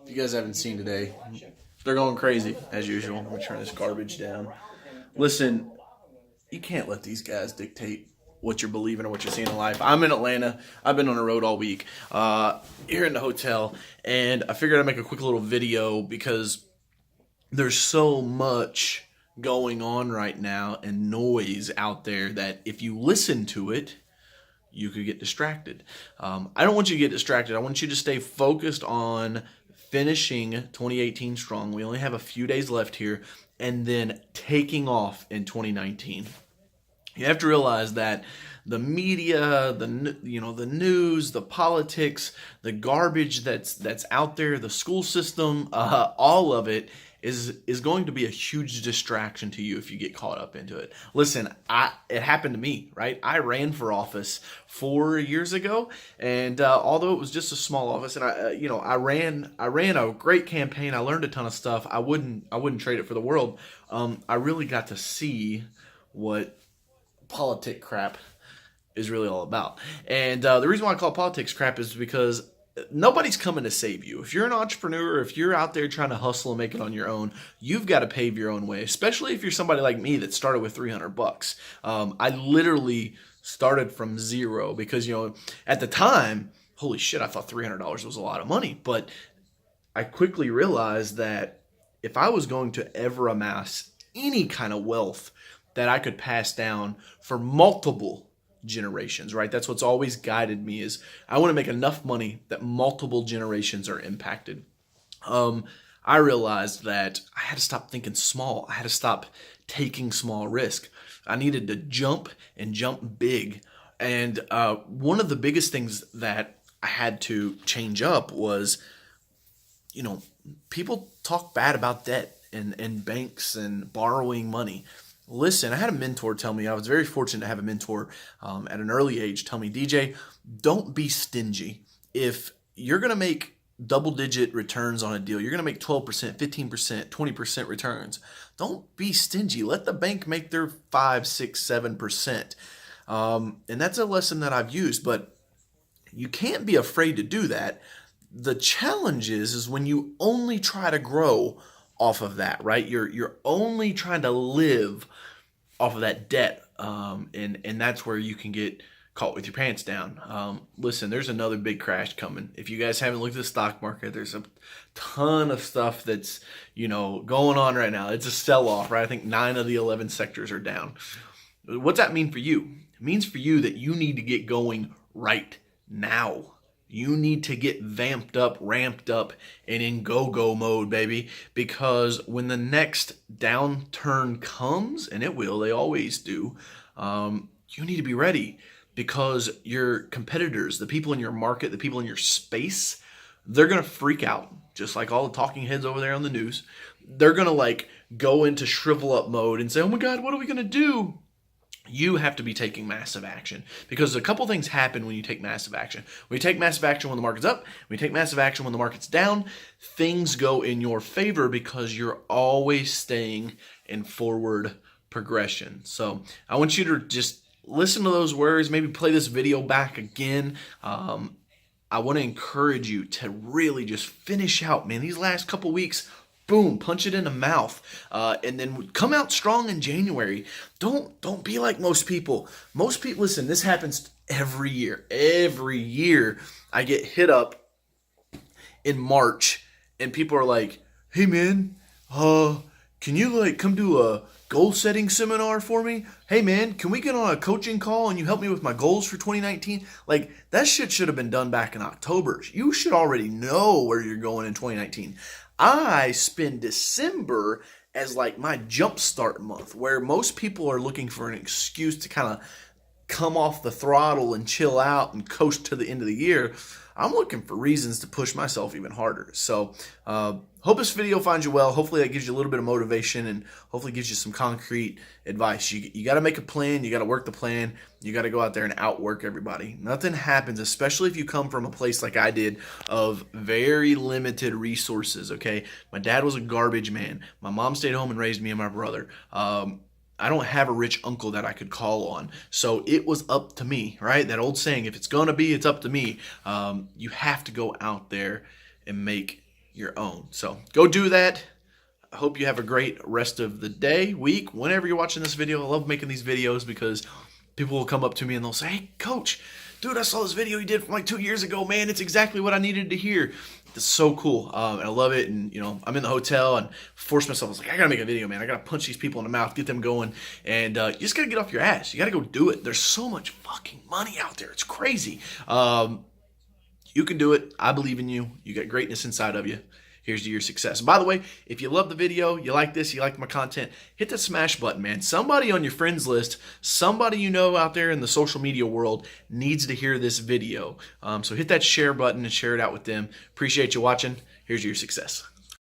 If you guys haven't seen today, they're going crazy as usual. I'm gonna turn this garbage down. Listen, you can't let these guys dictate what you're believing or what you're seeing in life. I'm in Atlanta. I've been on the road all week. Here in the hotel, and I figured I'd make a quick little video because there's so much going on right now and noise out there that if you listen to it, you could get distracted. I don't want you to get distracted. I want you to stay focused on finishing 2018 strong. We only have a few days left here, and then taking off in 2019. You have to realize that the media, the news, the politics, the garbage that's out there, the school system, all of it is going to be a huge distraction to you if you get caught up into it. Listen, it happened to me, right? I ran for office 4 years ago, and although it was just a small office, and I ran a great campaign. I learned a ton of stuff. I wouldn't trade it for the world. I really got to see what politic crap is really all about. And the reason why I call it politics crap is because nobody's coming to save you. If you're an entrepreneur, if you're out there trying to hustle and make it on your own, you've got to pave your own way, especially if you're somebody like me that started with $300. I literally started from zero because, at the time, holy shit, I thought $300 was a lot of money. But I quickly realized that if I was going to ever amass any kind of wealth that I could pass down for multiple generations, right? That's what's always guided me, is I want to make enough money that multiple generations are impacted. I realized that I had to stop thinking small. I had to stop taking small risk. I needed to jump and jump big. And one of the biggest things that I had to change up was, people talk bad about debt and banks and borrowing money. Listen, I had a mentor tell me, I was very fortunate to have a mentor at an early age tell me, DJ, don't be stingy. If you're going to make double-digit returns on a deal, you're going to make 12%, 15%, 20% returns. Don't be stingy. Let the bank make their 5, 6, 7%. And that's a lesson that I've used, but you can't be afraid to do that. The challenge is when you only try to grow off of that, right? You're only trying to live off of that debt, and that's where you can get caught with your pants down. Listen, there's another big crash coming. If you guys haven't looked at the stock market, there's a ton of stuff that's going on right now. It's a sell-off, right? I think 9 of the 11 sectors are down. What's that mean for you? It means for you that you need to get going right now. You need to get vamped up, ramped up, and in go-go mode, baby. Because when the next downturn comes, and it will, they always do, you need to be ready. Because your competitors, the people in your market, the people in your space, they're going to freak out. Just like all the talking heads over there on the news. They're going to go into shrivel up mode and say, oh my God, what are we going to do? You have to be taking massive action, because a couple things happen when you take massive action. When you take massive action when the market's up, when you take massive action when the market's down, things go in your favor because you're always staying in forward progression. So I want you to just listen to those words, maybe play this video back again. I want to encourage you to really just finish out, man, these last couple weeks. Boom, punch it in the mouth, and then come out strong in January. Don't be like most people. Most people, listen, this happens every year. Every year I get hit up in March, and people are like, hey man, can you come do a goal setting seminar for me? Hey man, can we get on a coaching call and you help me with my goals for 2019? That shit should have been done back in October. You should already know where you're going in 2019. I spend December as my jumpstart month, where most people are looking for an excuse to kind of come off the throttle and chill out and coast to the end of the year. I'm looking for reasons to push myself even harder. So hope this video finds you well. Hopefully that gives you a little bit of motivation and hopefully gives you some concrete advice. You got to make a plan. You got to work the plan. You got to go out there and outwork everybody. Nothing happens, especially if you come from a place like I did of very limited resources, okay? My dad was a garbage man. My mom stayed home and raised me and my brother. I don't have a rich uncle that I could call on. So it was up to me, right? That old saying, if it's going to be, it's up to me. You have to go out there and make your own. So go do that. I hope you have a great rest of the day, week, whenever you're watching this video. I love making these videos because people will come up to me and they'll say, hey, Coach, dude, I saw this video you did from like 2 years ago, man. It's exactly what I needed to hear. It's so cool. And I love it. And, I'm in the hotel and force myself. I was like, I got to make a video, man. I got to punch these people in the mouth, get them going. And you just got to get off your ass. You got to go do it. There's so much fucking money out there. It's crazy. You can do it. I believe in you. You got greatness inside of you. Here's to your success. By the way, if you love the video, you like this, you like my content, hit that smash button, man. Somebody on your friends list, somebody you know out there in the social media world needs to hear this video. So hit that share button and share it out with them. Appreciate you watching. Here's to your success.